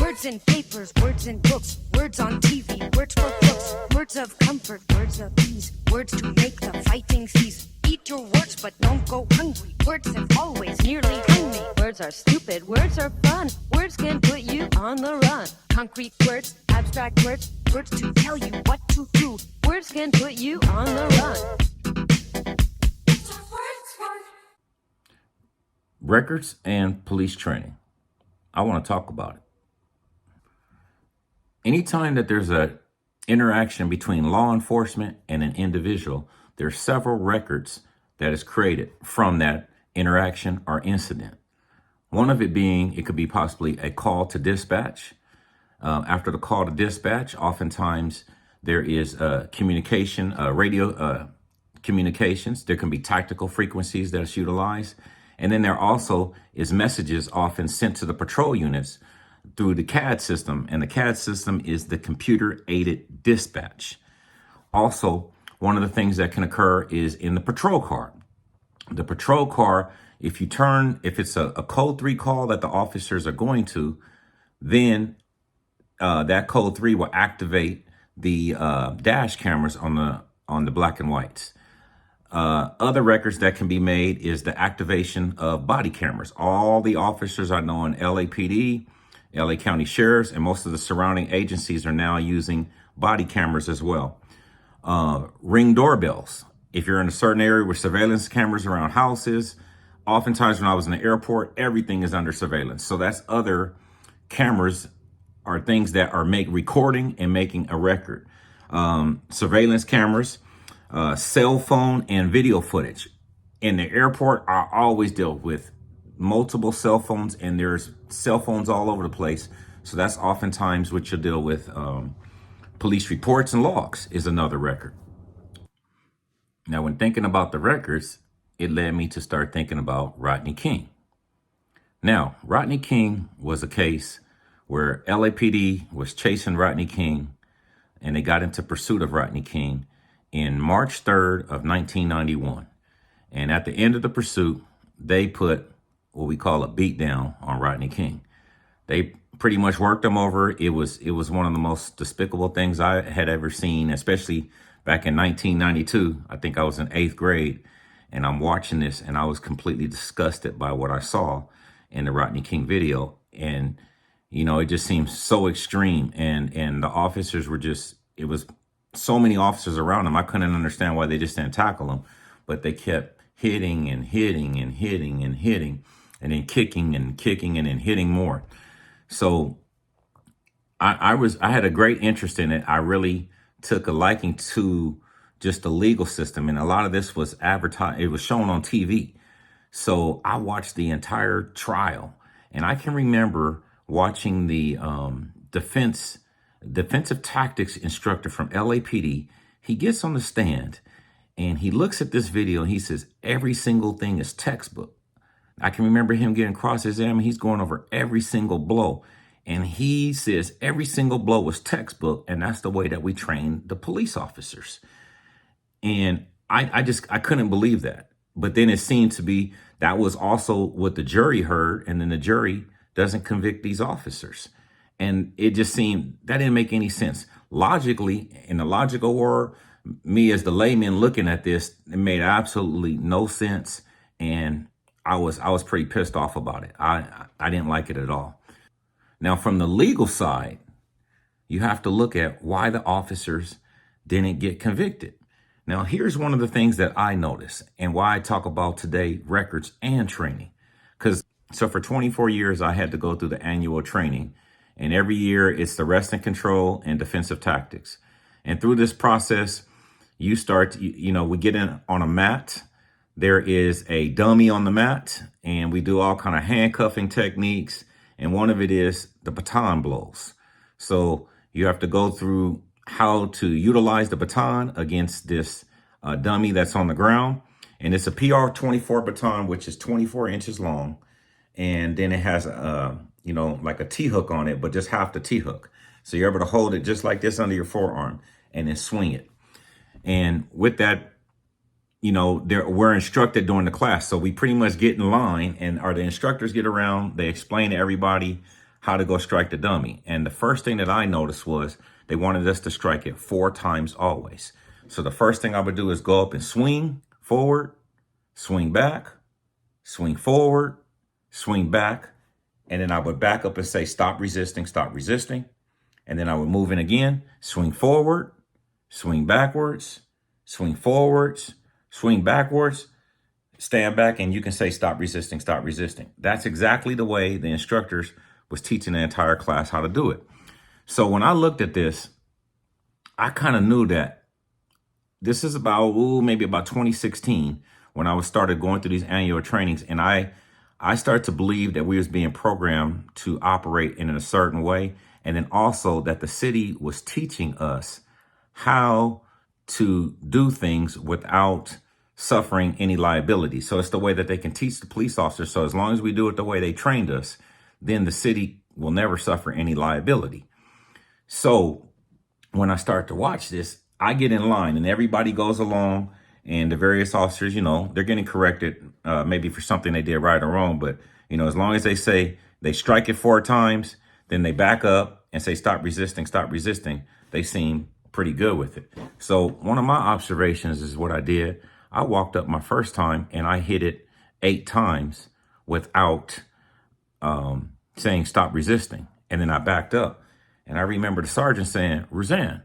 Words in papers, words in books, words on TV, words for books, words of comfort, words of ease, words to make the fighting cease. Eat your words, but don't go hungry. Words have always nearly hung me. Words are stupid, words are fun. Words can put you on the run. Concrete words, abstract words, words to tell you what to do. Words can put you on the run. Records and police training. I want to talk about it. Anytime that there's an interaction between law enforcement and an individual, there's several records that is created from that interaction or incident. One of it being, it could be possibly a call to dispatch. After the call to dispatch, oftentimes there is communication, radio communications. There can be tactical frequencies that's utilized. And then there also is messages often sent to the patrol units through the CAD system. And the CAD system is the computer-aided dispatch. Also, one of the things that can occur is in the patrol car. The patrol car, if it's a code 3 call that the officers are going to, then that code 3 will activate the dash cameras on the black and whites. Other records that can be made is the activation of body cameras. All the officers I know in LAPD, LA County Sheriffs, and most of the surrounding agencies are now using body cameras as well. Ring doorbells. If you're in a certain area with surveillance cameras around houses, oftentimes when I was in the airport, everything is under surveillance. So that's other cameras are things that are recording and making a record. Surveillance cameras, cell phone and video footage. In the airport, I always deal with multiple cell phones, and there's cell phones all over the place. So that's oftentimes what you'll deal with. Police reports and logs is another record. Now, when thinking about the records, it led me to start thinking about Rodney King. Now, Rodney King was a case where LAPD was chasing Rodney King, and they got into pursuit of Rodney King in March 3rd of 1991. And at the end of the pursuit, they put what we call a beat down on Rodney King. They pretty much worked him over. It was one of the most despicable things I had ever seen, especially back in 1992. I think I was in 8th grade, and I'm watching this, and I was completely disgusted by what I saw in the Rodney King video. And, you know, it just seems so extreme. And the officers were it was so many officers around them. I couldn't understand why they just didn't tackle them, but they kept hitting and hitting and hitting and hitting, and then kicking and kicking and then hitting more. So I had a great interest in it. I really took a liking to just the legal system. And a lot of this was advertised. It was shown on TV. So I watched the entire trial, and I can remember watching the defensive tactics instructor from LAPD. He gets on the stand and he looks at this video and he says, every single thing is textbook. I can remember him getting cross-examined. He's going over every single blow. And he says every single blow was textbook. And that's the way that we train the police officers. And I couldn't believe that. But then it seemed to be that was also what the jury heard. And then the jury doesn't convict these officers. And it just seemed that didn't make any sense. Logically, in the logical world, me as the layman looking at this, it made absolutely no sense. And I was pretty pissed off about it. I didn't like it at all. Now, from the legal side, you have to look at why the officers didn't get convicted. Now, here's one of the things that I noticed and why I talk about today records and training. So for 24 years, I had to go through the annual training. And every year, it's the arrest and control and defensive tactics. And through this process, you start, we get in on a mat. There is a dummy on the mat, and we do all kind of handcuffing techniques. And one of it is the baton blows. So you have to go through how to utilize the baton against this dummy that's on the ground. And it's a PR-24 baton, which is 24 inches long. And then it has, like a T-hook on it, but just half the T-hook. So you're able to hold it just like this under your forearm and then swing it. And with that, we're instructed during the class. So we pretty much get in line, and the instructors get around. They explain to everybody how to go strike the dummy. And the first thing that I noticed was they wanted us to strike it 4 times always. So the first thing I would do is go up and swing forward, swing back, swing forward, swing back. And then I would back up and say, stop resisting, stop resisting. And then I would move in again, swing forward, swing backwards, swing forwards, swing backwards, stand back, and you can say, stop resisting, stop resisting. That's exactly the way the instructors was teaching the entire class how to do it. So when I looked at this, I kind of knew that this is about, maybe about 2016 when I started going through these annual trainings. And I started to believe that we was being programmed to operate in a certain way. And then also that the city was teaching us how to do things without suffering any liability. So it's the way that they can teach the police officers. So as long as we do it the way they trained us, then the city will never suffer any liability. So when I start to watch this, I get in line and everybody goes along, and the various officers, they're getting corrected, maybe for something they did right or wrong. But, as long as they say they strike it 4 times, then they back up and say, stop resisting, they seem pretty good with it. So one of my observations is what I did. I walked up my first time and I hit it 8 times without saying stop resisting. And then I backed up. And I remember the sergeant saying, Roseanne,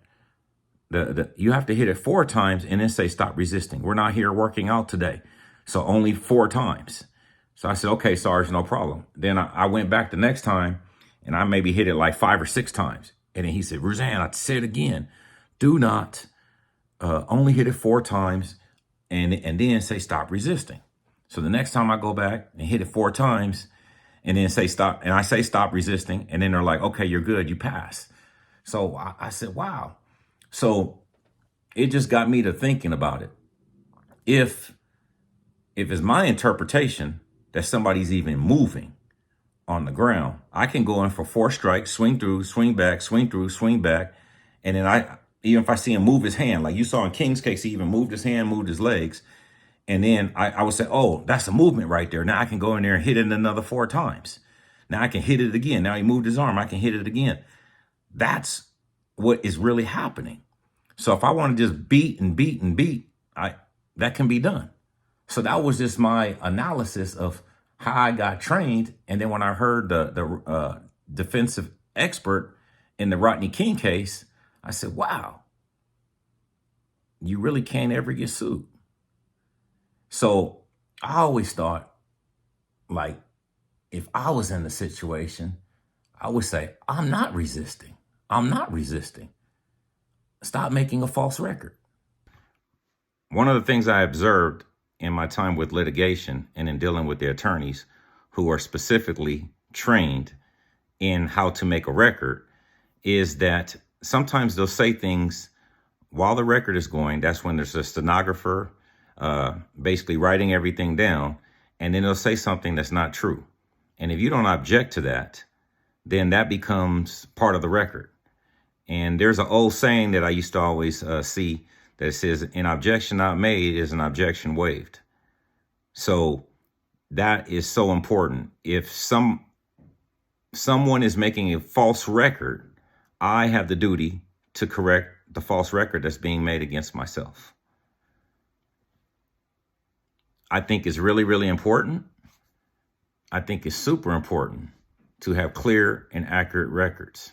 you have to hit it 4 times and then say stop resisting. We're not here working out today. So only 4 times. So I said, okay, Sarge, no problem. Then I went back the next time and I maybe hit it like 5 or 6 times. And then he said, Roseanne, I said again, do not only hit it 4 times and then say stop resisting. So the next time I go back and hit it 4 times and then say stop, and I say stop resisting, and then they're like, okay, you're good, you pass. So I said, wow. So it just got me to thinking about it. If it's my interpretation that somebody's even moving on the ground, I can go in for 4 strikes, swing through, swing back, swing through, swing back. And then even if I see him move his hand, like you saw in King's case, he even moved his hand, moved his legs. And then I would say, oh, that's a movement right there. Now I can go in there and hit it another 4 times. Now I can hit it again. Now he moved his arm. I can hit it again. That's what is really happening. So if I want to just beat and beat and beat, that can be done. So that was just my analysis of how I got trained. And then when I heard the defensive expert in the Rodney King case, I said, wow, you really can't ever get sued. So I always thought, like, if I was in the situation, I would say, I'm not resisting. I'm not resisting. Stop making a false record. One of the things I observed in my time with litigation and in dealing with the attorneys who are specifically trained in how to make a record is that sometimes they'll say things while the record is going. That's when there's a stenographer basically writing everything down, and then they'll say something that's not true. And if you don't object to that, then that becomes part of the record. And there's an old saying that I used to always see that says, an objection not made is an objection waived. So that is so important. If someone is making a false record, I have the duty to correct the false record that's being made against myself. I think it's really, really important. I think it's super important to have clear and accurate records.